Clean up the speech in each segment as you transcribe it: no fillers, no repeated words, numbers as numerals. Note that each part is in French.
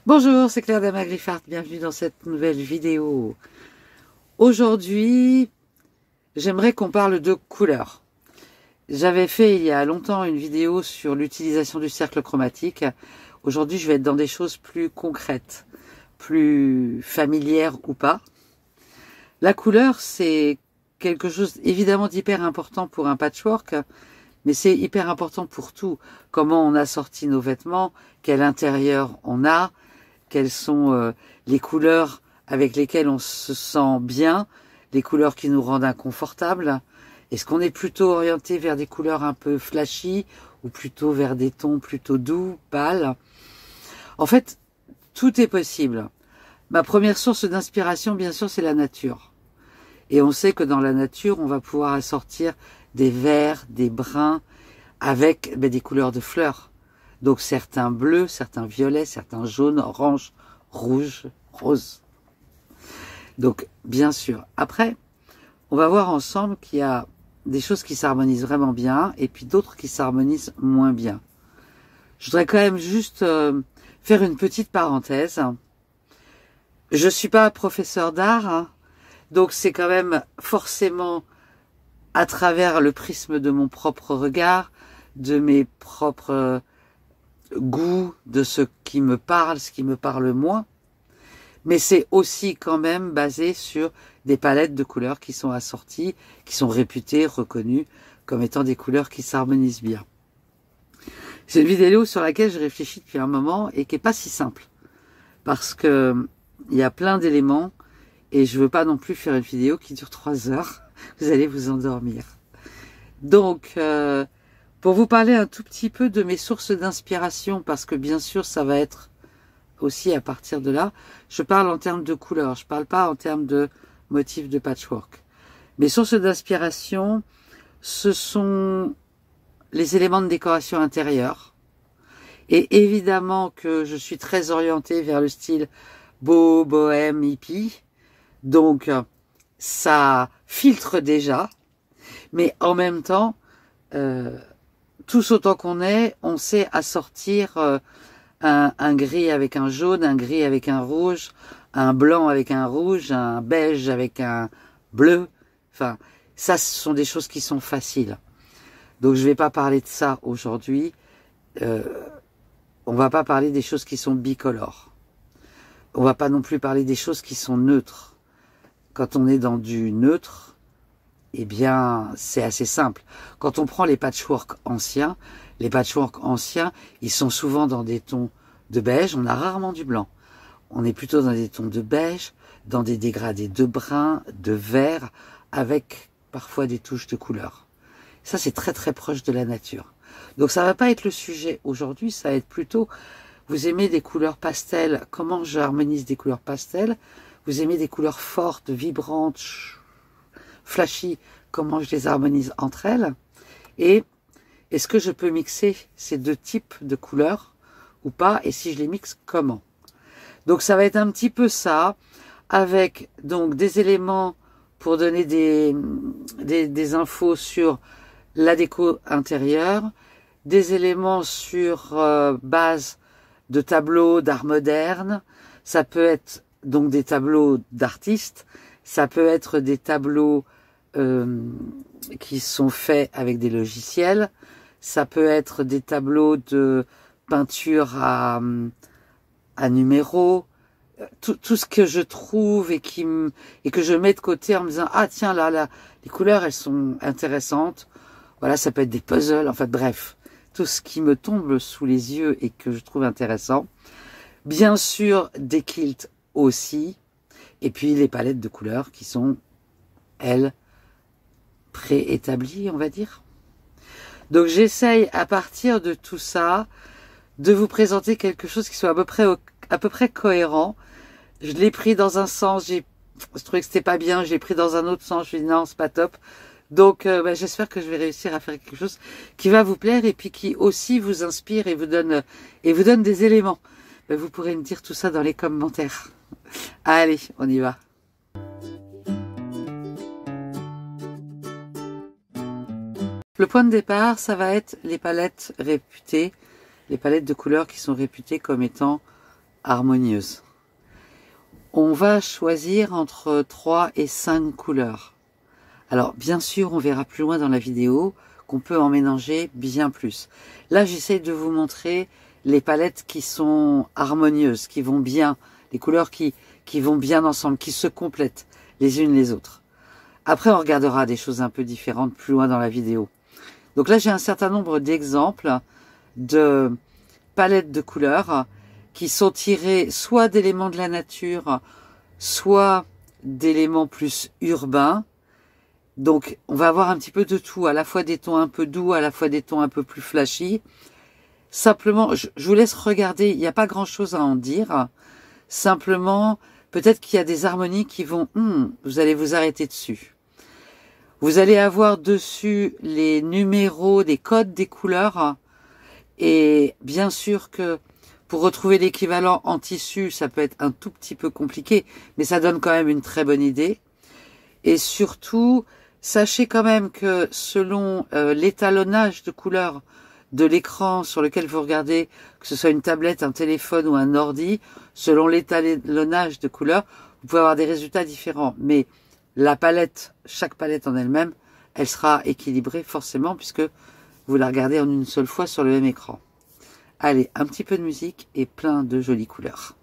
Bonjour, c'est Claire Dama-Griffart, bienvenue dans cette nouvelle vidéo. Aujourd'hui, j'aimerais qu'on parle de couleurs. J'avais fait il y a longtemps une vidéo sur l'utilisation du cercle chromatique. Aujourd'hui, je vais être dans des choses plus concrètes, plus familières ou pas. La couleur, c'est quelque chose évidemment d'hyper important pour un patchwork, mais c'est hyper important pour tout. Comment on a sorti nos vêtements, quel intérieur on a, quelles sont les couleurs avec lesquelles on se sent bien, les couleurs qui nous rendent inconfortables. Est-ce qu'on est plutôt orienté vers des couleurs un peu flashy ou plutôt vers des tons plutôt doux, pâles? En fait, tout est possible. Ma première source d'inspiration, bien sûr, c'est la nature. Et on sait que dans la nature, on va pouvoir assortir des verts, des bruns, avec des couleurs de fleurs. Donc certains bleus, certains violets, certains jaunes, oranges, rouges, roses. Donc bien sûr. Après, on va voir ensemble qu'il y a des choses qui s'harmonisent vraiment bien et puis d'autres qui s'harmonisent moins bien. Je voudrais quand même juste faire une petite parenthèse. Je suis pas professeur d'art, hein, donc c'est quand même forcément à travers le prisme de mon propre regard, de mes propres goûts, de ce qui me parle, ce qui me parle moins. Mais c'est aussi quand même basé sur des palettes de couleurs qui sont assorties, qui sont réputées, reconnues comme étant des couleurs qui s'harmonisent bien. C'est une vidéo sur laquelle je réfléchis depuis un moment et qui n'est pas si simple. Parce que il y a plein d'éléments et je veux pas non plus faire une vidéo qui dure 3 heures. Vous allez vous endormir. Donc, pour vous parler un tout petit peu de mes sources d'inspiration, parce que bien sûr, ça va être aussi à partir de là, je parle en termes de couleurs, je parle pas en termes de motifs de patchwork. Mes sources d'inspiration, ce sont les éléments de décoration intérieure. Et évidemment que je suis très orientée vers le style beau, bohème, hippie. Donc, ça filtre déjà. Mais en même temps, tous autant qu'on est, on sait assortir un gris avec un jaune, un gris avec un rouge, un blanc avec un rouge, un beige avec un bleu. Enfin, ça, ce sont des choses qui sont faciles. Donc, je ne vais pas parler de ça aujourd'hui. On va pas parler des choses qui sont bicolores. On va pas non plus parler des choses qui sont neutres. Quand on est dans du neutre, eh bien, c'est assez simple. Quand on prend les patchworks anciens, ils sont souvent dans des tons de beige. On a rarement du blanc. On est plutôt dans des tons de beige, dans des dégradés de brun, de vert, avec parfois des touches de couleur. Ça, c'est très très proche de la nature. Donc ça va pas être le sujet aujourd'hui, ça va être plutôt, vous aimez des couleurs pastel, comment j'harmonise des couleurs pastel? Vous aimez des couleurs fortes, vibrantes, flashy, comment je les harmonise entre elles? Et est-ce que je peux mixer ces deux types de couleurs ou pas? Et si je les mixe, comment? Donc ça va être un petit peu ça, avec donc des éléments pour donner des infos sur la déco intérieure, des éléments sur base de tableaux d'art moderne. Ça peut être donc des tableaux d'artistes, ça peut être des tableaux qui sont faits avec des logiciels, ça peut être des tableaux de peinture à numéros, tout ce que je trouve et que je mets de côté en me disant ah tiens là les couleurs elles sont intéressantes. Voilà, ça peut être des puzzles, en fait, bref, tout ce qui me tombe sous les yeux et que je trouve intéressant. Bien sûr, des quilts aussi, et puis les palettes de couleurs qui sont, elles, préétablies, on va dire. Donc j'essaye, à partir de tout ça, de vous présenter quelque chose qui soit à peu près cohérent. Je l'ai pris dans un sens, je trouvais que c'était pas bien, je l'ai pris dans un autre sens, je me dis non, c'est pas top. Donc j'espère que je vais réussir à faire quelque chose qui va vous plaire et puis qui aussi vous inspire et vous donne des éléments. Vous pourrez me dire tout ça dans les commentaires. Allez, on y va. Le point de départ, ça va être les palettes réputées, les palettes de couleurs qui sont réputées comme étant harmonieuses. On va choisir entre 3 et 5 couleurs. Alors bien sûr, on verra plus loin dans la vidéo qu'on peut en mélanger bien plus. Là, j'essaie de vous montrer les palettes qui sont harmonieuses, qui vont bien, les couleurs qui vont bien ensemble, qui se complètent les unes les autres. Après, on regardera des choses un peu différentes plus loin dans la vidéo. Donc là, j'ai un certain nombre d'exemples de palettes de couleurs qui sont tirées soit d'éléments de la nature, soit d'éléments plus urbains. Donc, on va avoir un petit peu de tout, à la fois des tons un peu doux, à la fois des tons un peu plus flashy. Simplement, je vous laisse regarder, il n'y a pas grand-chose à en dire. Simplement, peut-être qu'il y a des harmonies qui vont, vous allez vous arrêter dessus. Vous allez avoir dessus les numéros, des codes des couleurs. Et bien sûr que pour retrouver l'équivalent en tissu, ça peut être un tout petit peu compliqué, mais ça donne quand même une très bonne idée. Et surtout, sachez quand même que selon l'étalonnage de couleurs de l'écran sur lequel vous regardez, que ce soit une tablette, un téléphone ou un ordi, selon l'étalonnage de couleurs, vous pouvez avoir des résultats différents. Mais la palette, chaque palette en elle-même, elle sera équilibrée forcément puisque vous la regardez en une seule fois sur le même écran. Allez, un petit peu de musique et plein de jolies couleurs.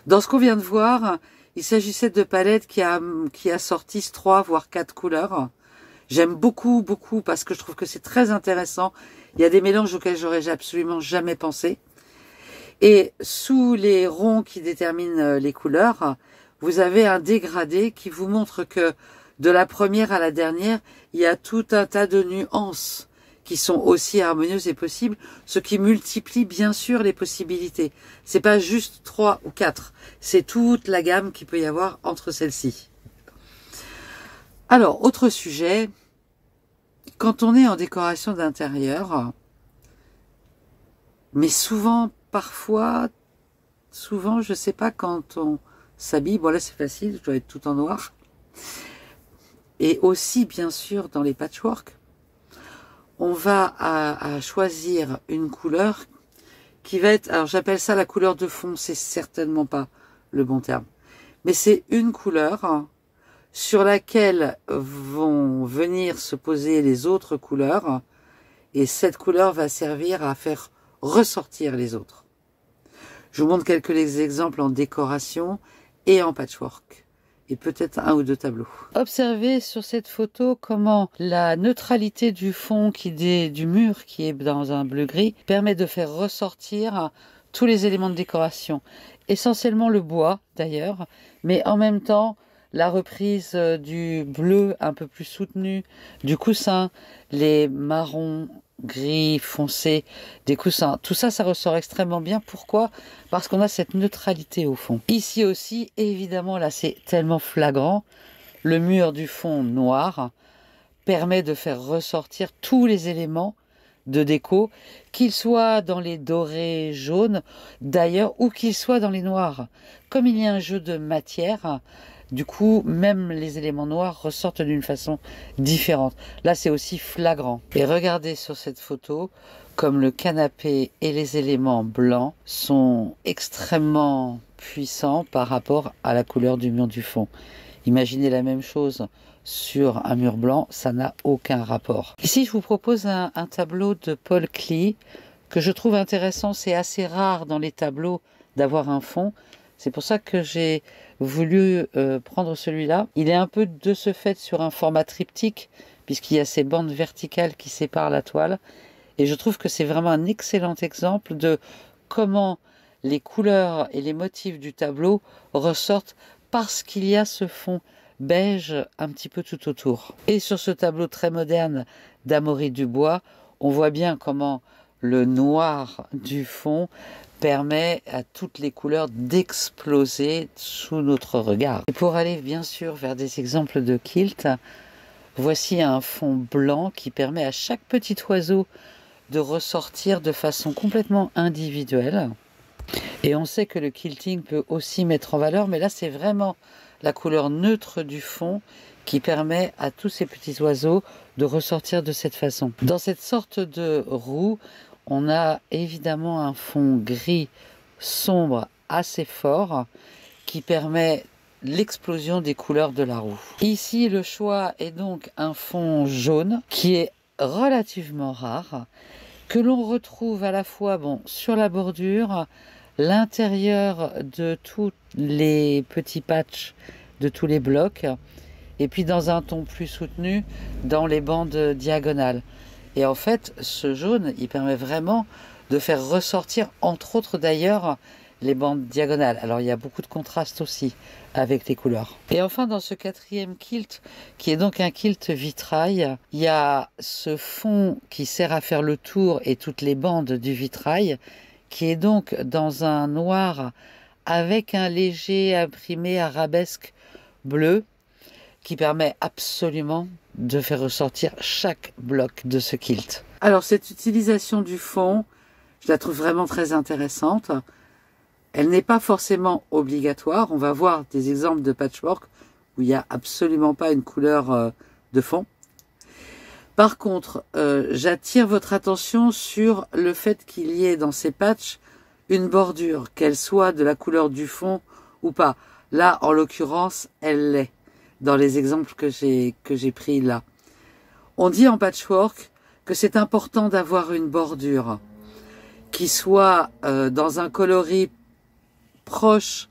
Dans ce qu'on vient de voir, il s'agissait de palettes qui assortissent 3 voire 4 couleurs. J'aime beaucoup parce que je trouve que c'est très intéressant. Il y a des mélanges auxquels j'aurais absolument jamais pensé. Et sous les ronds qui déterminent les couleurs, vous avez un dégradé qui vous montre que de la première à la dernière, il y a tout un tas de nuances qui sont aussi harmonieuses et possibles, ce qui multiplie bien sûr les possibilités. C'est pas juste 3 ou 4, c'est toute la gamme qu'il peut y avoir entre celles-ci. Alors, autre sujet, quand on est en décoration d'intérieur, mais souvent, parfois, je sais pas, quand on s'habille, bon là c'est facile, je dois être tout en noir, et aussi bien sûr dans les patchwork, on va à choisir une couleur qui va être, alors j'appelle ça la couleur de fond, c'est certainement pas le bon terme, mais c'est une couleur sur laquelle vont venir se poser les autres couleurs, et cette couleur va servir à faire ressortir les autres. Je vous montre quelques exemples en décoration et en patchwork, et peut-être un ou deux tableaux. Observez sur cette photo comment la neutralité du fond du mur qui est dans un bleu-gris permet de faire ressortir tous les éléments de décoration. Essentiellement le bois d'ailleurs, mais en même temps la reprise du bleu un peu plus soutenu du coussin, les marrons, gris foncé des coussins, tout ça, ça ressort extrêmement bien. Pourquoi? Parce qu'on a cette neutralité au fond. Ici aussi, évidemment, là c'est tellement flagrant, le mur du fond noir permet de faire ressortir tous les éléments de déco, qu'ils soient dans les dorés jaunes d'ailleurs, ou qu'ils soient dans les noirs. Comme il y a un jeu de matière, du coup, même les éléments noirs ressortent d'une façon différente. Là, c'est aussi flagrant. Et regardez sur cette photo, comme le canapé et les éléments blancs sont extrêmement puissants par rapport à la couleur du mur du fond. Imaginez la même chose sur un mur blanc, ça n'a aucun rapport. Ici, je vous propose un tableau de Paul Klee que je trouve intéressant. C'est assez rare dans les tableaux d'avoir un fond. C'est pour ça que j'ai voulu prendre celui-là. Il est un peu de ce fait sur un format triptyque, puisqu'il y a ces bandes verticales qui séparent la toile. Et je trouve que c'est vraiment un excellent exemple de comment les couleurs et les motifs du tableau ressortent parce qu'il y a ce fond beige un petit peu tout autour. Et sur ce tableau très moderne d'Amaury Dubois, on voit bien comment le noir du fond permet à toutes les couleurs d'exploser sous notre regard. Et pour aller bien sûr vers des exemples de kilt, voici un fond blanc qui permet à chaque petit oiseau de ressortir de façon complètement individuelle. Et on sait que le quilting peut aussi mettre en valeur, mais là c'est vraiment la couleur neutre du fond qui permet à tous ces petits oiseaux de ressortir de cette façon. Dans cette sorte de roue, on a évidemment un fond gris sombre assez fort qui permet l'explosion des couleurs de la roue. Ici, le choix est donc un fond jaune qui est relativement rare, que l'on retrouve à la fois sur la bordure, l'intérieur de tous les petits patchs de tous les blocs, et puis dans un ton plus soutenu dans les bandes diagonales. Et en fait, ce jaune, il permet vraiment de faire ressortir, entre autres d'ailleurs, les bandes diagonales. Alors il y a beaucoup de contraste aussi avec les couleurs. Et enfin, dans ce quatrième kilt, qui est donc un kilt vitrail, il y a ce fond qui sert à faire le tour et toutes les bandes du vitrail, qui est donc dans un noir avec un léger imprimé arabesque bleu, qui permet absolument de faire ressortir chaque bloc de ce kilt. Alors cette utilisation du fond, je la trouve vraiment très intéressante. Elle n'est pas forcément obligatoire. On va voir des exemples de patchwork où il n'y a absolument pas une couleur de fond. Par contre, j'attire votre attention sur le fait qu'il y ait dans ces patchs une bordure, qu'elle soit de la couleur du fond ou pas. Là, en l'occurrence, elle l'est, dans les exemples que j'ai pris là. On dit en patchwork que c'est important d'avoir une bordure qui soit dans un coloris proche,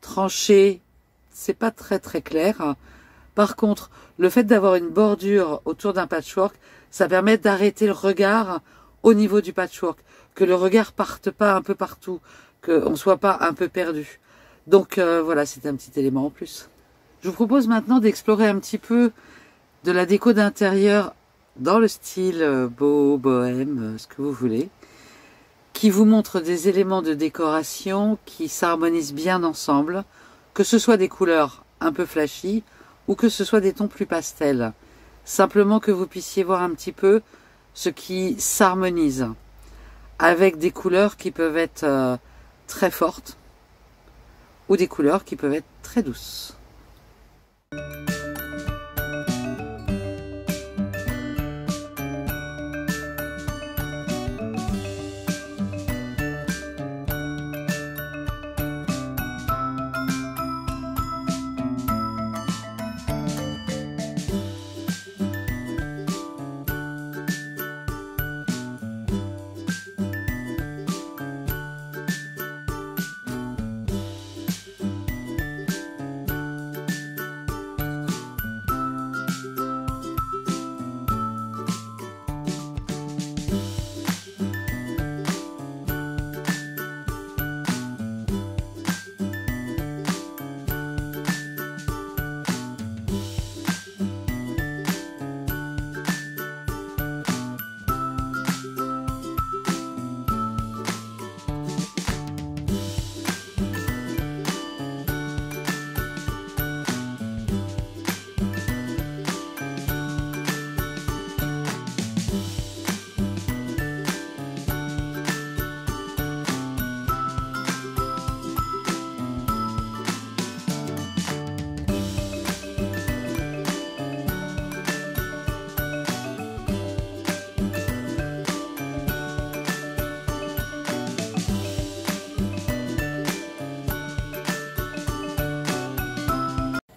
tranché, c'est pas très très clair. Par contre, le fait d'avoir une bordure autour d'un patchwork, ça permet d'arrêter le regard au niveau du patchwork, que le regard parte pas un peu partout, qu'on ne soit pas un peu perdu. Donc voilà, c'est un petit élément en plus. Je vous propose maintenant d'explorer un petit peu de la déco d'intérieur dans le style beau, bohème, ce que vous voulez, qui vous montre des éléments de décoration qui s'harmonisent bien ensemble, que ce soit des couleurs un peu flashy ou que ce soit des tons plus pastels. Simplement que vous puissiez voir un petit peu ce qui s'harmonise avec des couleurs qui peuvent être très fortes ou des couleurs qui peuvent être très douces.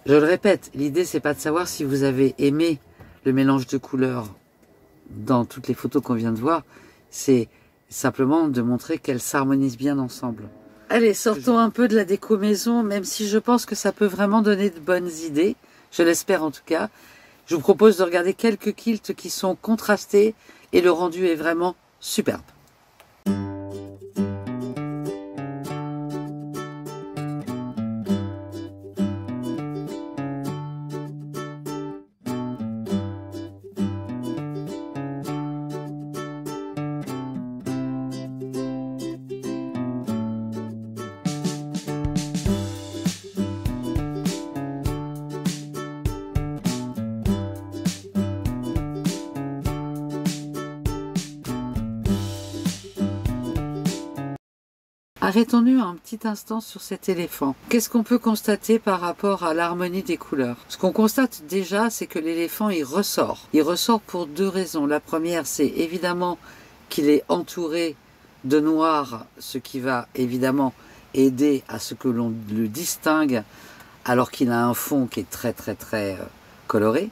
Je le répète, l'idée c'est pas de savoir si vous avez aimé le mélange de couleurs dans toutes les photos qu'on vient de voir, c'est simplement de montrer qu'elles s'harmonisent bien ensemble. Allez, sortons un peu de la déco maison, même si je pense que ça peut vraiment donner de bonnes idées, je l'espère en tout cas. Je vous propose de regarder quelques quilts qui sont contrastés et le rendu est vraiment superbe. Arrêtons-nous un petit instant sur cet éléphant. Qu'est-ce qu'on peut constater par rapport à l'harmonie des couleurs? Ce qu'on constate déjà, c'est que l'éléphant, il ressort. Il ressort pour deux raisons. La première, c'est évidemment qu'il est entouré de noir, ce qui va évidemment aider à ce que l'on le distingue, alors qu'il a un fond qui est très coloré.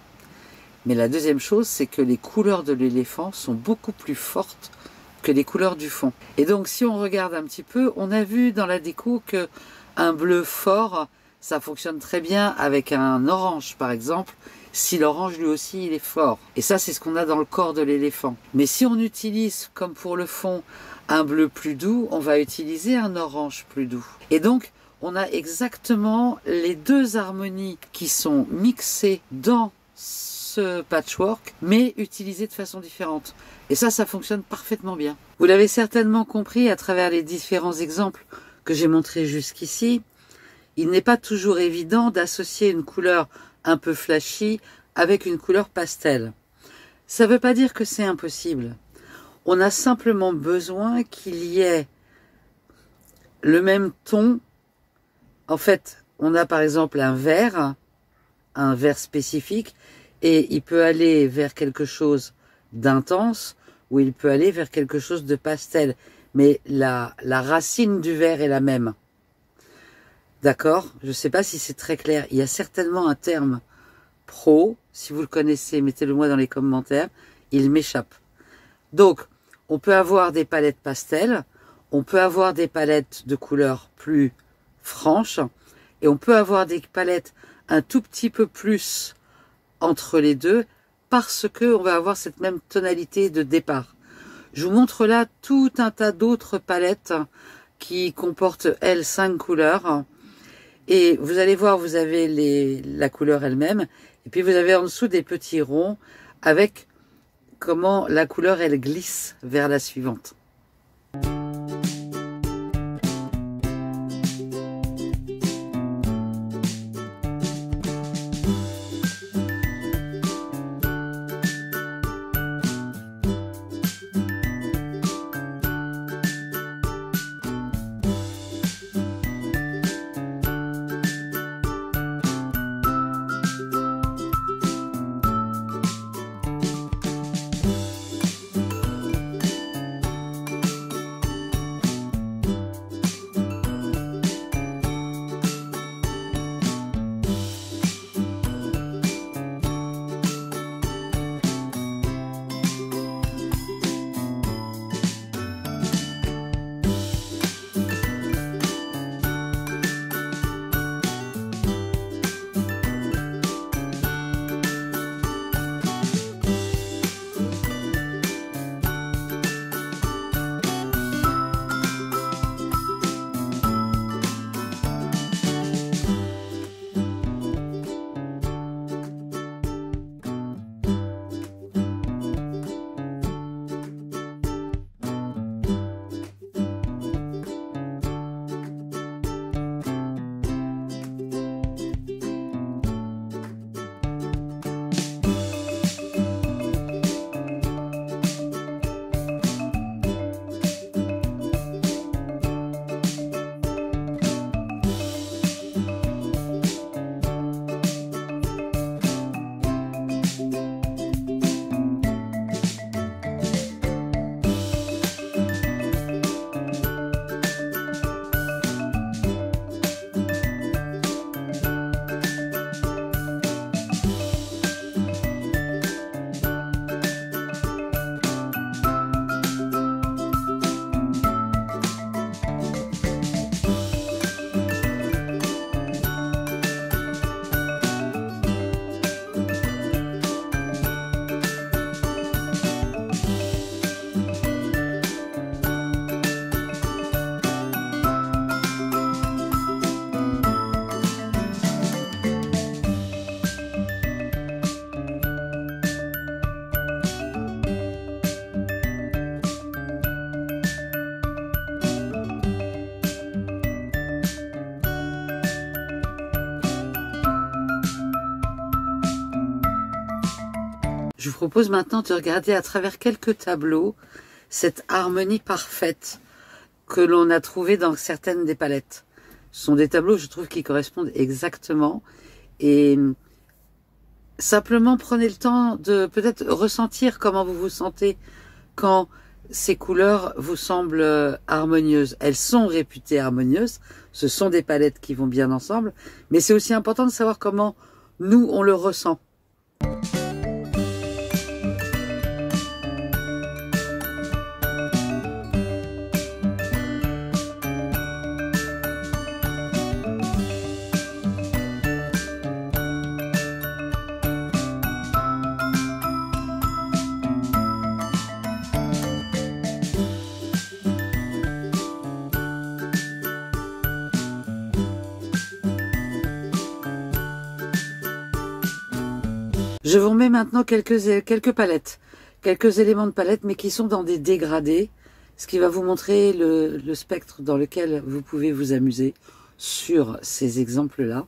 Mais la deuxième chose, c'est que les couleurs de l'éléphant sont beaucoup plus fortes que les couleurs du fond. Et donc si on regarde un petit peu, on a vu dans la déco que un bleu fort, ça fonctionne très bien avec un orange par exemple, si l'orange lui aussi il est fort. Et ça c'est ce qu'on a dans le corps de l'éléphant. Mais si on utilise comme pour le fond un bleu plus doux, on va utiliser un orange plus doux. Et donc on a exactement les deux harmonies qui sont mixées dans ce patchwork, mais utilisées de façon différente. Et ça fonctionne parfaitement bien. Vous l'avez certainement compris à travers les différents exemples que j'ai montrés jusqu'ici, il n'est pas toujours évident d'associer une couleur un peu flashy avec une couleur pastel. Ça ne veut pas dire que c'est impossible. On a simplement besoin qu'il y ait le même ton. En fait, on a par exemple un vert spécifique, et il peut aller vers quelque chose d'intense, ou il peut aller vers quelque chose de pastel. Mais la racine du vert est la même. D'accord? Je ne sais pas si c'est très clair. Il y a certainement un terme pro. Si vous le connaissez, mettez-le moi dans les commentaires. Il m'échappe. Donc, on peut avoir des palettes pastel. On peut avoir des palettes de couleurs plus franches. Et on peut avoir des palettes un tout petit peu plus entre les deux, parce que on va avoir cette même tonalité de départ. Je vous montre là tout un tas d'autres palettes qui comportent, elles, 5 couleurs. Et vous allez voir, vous avez la couleur elle-même, et puis vous avez en dessous des petits ronds avec comment la couleur elle glisse vers la suivante. Je vous propose maintenant de regarder à travers quelques tableaux cette harmonie parfaite que l'on a trouvée dans certaines des palettes. Ce sont des tableaux, je trouve, qui correspondent exactement. Et simplement, prenez le temps de peut-être ressentir comment vous vous sentez quand ces couleurs vous semblent harmonieuses. Elles sont réputées harmonieuses. Ce sont des palettes qui vont bien ensemble. Mais c'est aussi important de savoir comment nous, on le ressent. Je vous remets maintenant quelques palettes, quelques éléments de palette, mais qui sont dans des dégradés, ce qui va vous montrer le spectre dans lequel vous pouvez vous amuser sur ces exemples-là.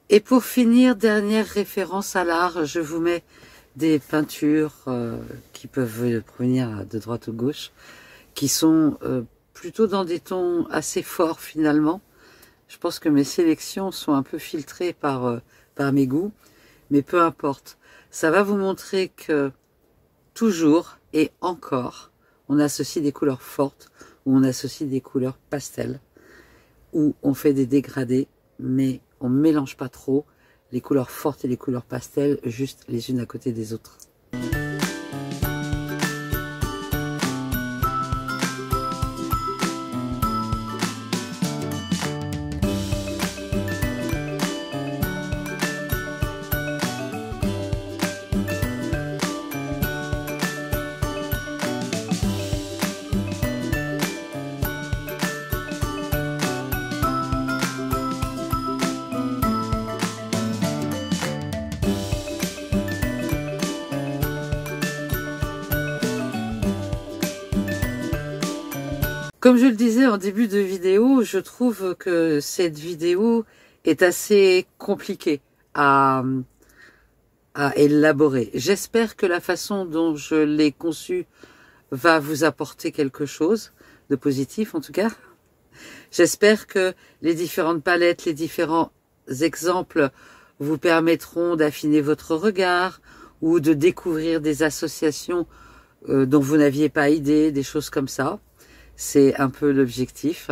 Et pour finir, dernière référence à l'art, je vous mets des peintures qui peuvent provenir de droite ou gauche, qui sont plutôt dans des tons assez forts finalement. Je pense que mes sélections sont un peu filtrées par mes goûts, mais peu importe. Ça va vous montrer que toujours et encore, on associe des couleurs fortes ou on associe des couleurs pastel. où on fait des dégradés, mais on ne mélange pas trop les couleurs fortes et les couleurs pastel, juste les unes à côté des autres. Comme je le disais en début de vidéo, je trouve que cette vidéo est assez compliquée à élaborer. J'espère que la façon dont je l'ai conçue va vous apporter quelque chose de positif en tout cas. J'espère que les différentes palettes, les différents exemples vous permettront d'affiner votre regard ou de découvrir des associations dont vous n'aviez pas idée, des choses comme ça. C'est un peu l'objectif.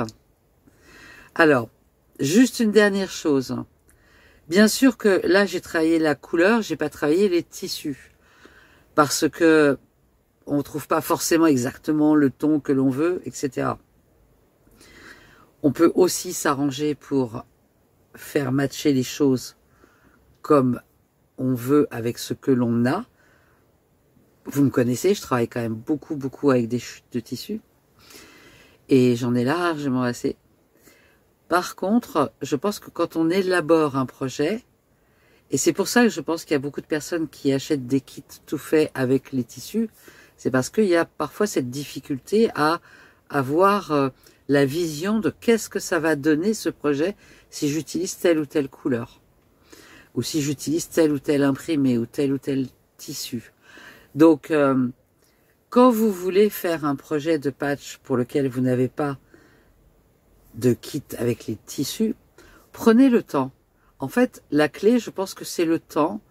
Alors, juste une dernière chose. Bien sûr que là, j'ai travaillé la couleur, j'ai pas travaillé les tissus. Parce que on ne trouve pas forcément exactement le ton que l'on veut, etc. On peut aussi s'arranger pour faire matcher les choses comme on veut avec ce que l'on a. Vous me connaissez, je travaille quand même beaucoup avec des chutes de tissus. Et j'en ai largement assez. Par contre, je pense que quand on élabore un projet, et c'est pour ça que je pense qu'il y a beaucoup de personnes qui achètent des kits tout faits avec les tissus, c'est parce qu'il y a parfois cette difficulté à avoir la vision de qu'est-ce que ça va donner ce projet si j'utilise telle ou telle couleur, ou si j'utilise tel ou tel imprimé, ou tel tissu. Donc, quand vous voulez faire un projet de patch pour lequel vous n'avez pas de kit avec les tissus, prenez le temps. En fait, la clé, je pense que c'est le temps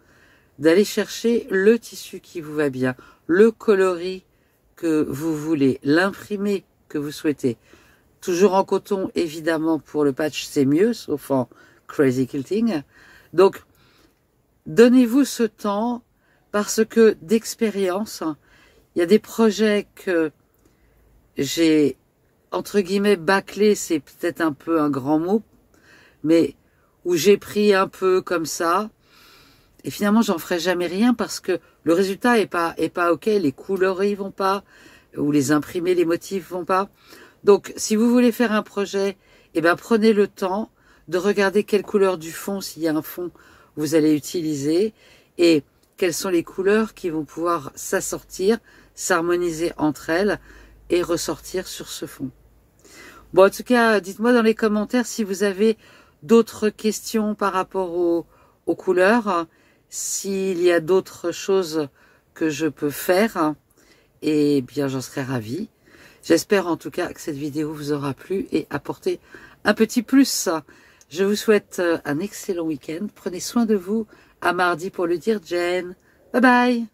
d'aller chercher le tissu qui vous va bien, le coloris que vous voulez, l'imprimé que vous souhaitez. Toujours en coton, évidemment, pour le patch, c'est mieux, sauf en crazy quilting. Donc, donnez-vous ce temps parce que d'expérience, il y a des projets que j'ai, entre guillemets, bâclés, c'est peut-être un peu un grand mot, mais où j'ai pris un peu comme ça, et finalement, j'en ferai jamais rien parce que le résultat est pas ok, les couleurs y vont pas, ou les imprimés, les motifs vont pas. Donc, si vous voulez faire un projet, eh ben, prenez le temps de regarder quelle couleur du fond, s'il y a un fond, vous allez utiliser, et quelles sont les couleurs qui vont pouvoir s'assortir, s'harmoniser entre elles et ressortir sur ce fond. Bon, en tout cas, dites-moi dans les commentaires si vous avez d'autres questions par rapport aux couleurs, s'il y a d'autres choses que je peux faire, et bien j'en serai ravie. J'espère en tout cas que cette vidéo vous aura plu et apporté un petit plus. Je vous souhaite un excellent week-end. Prenez soin de vous. À mardi pour le dire Jen. Bye bye.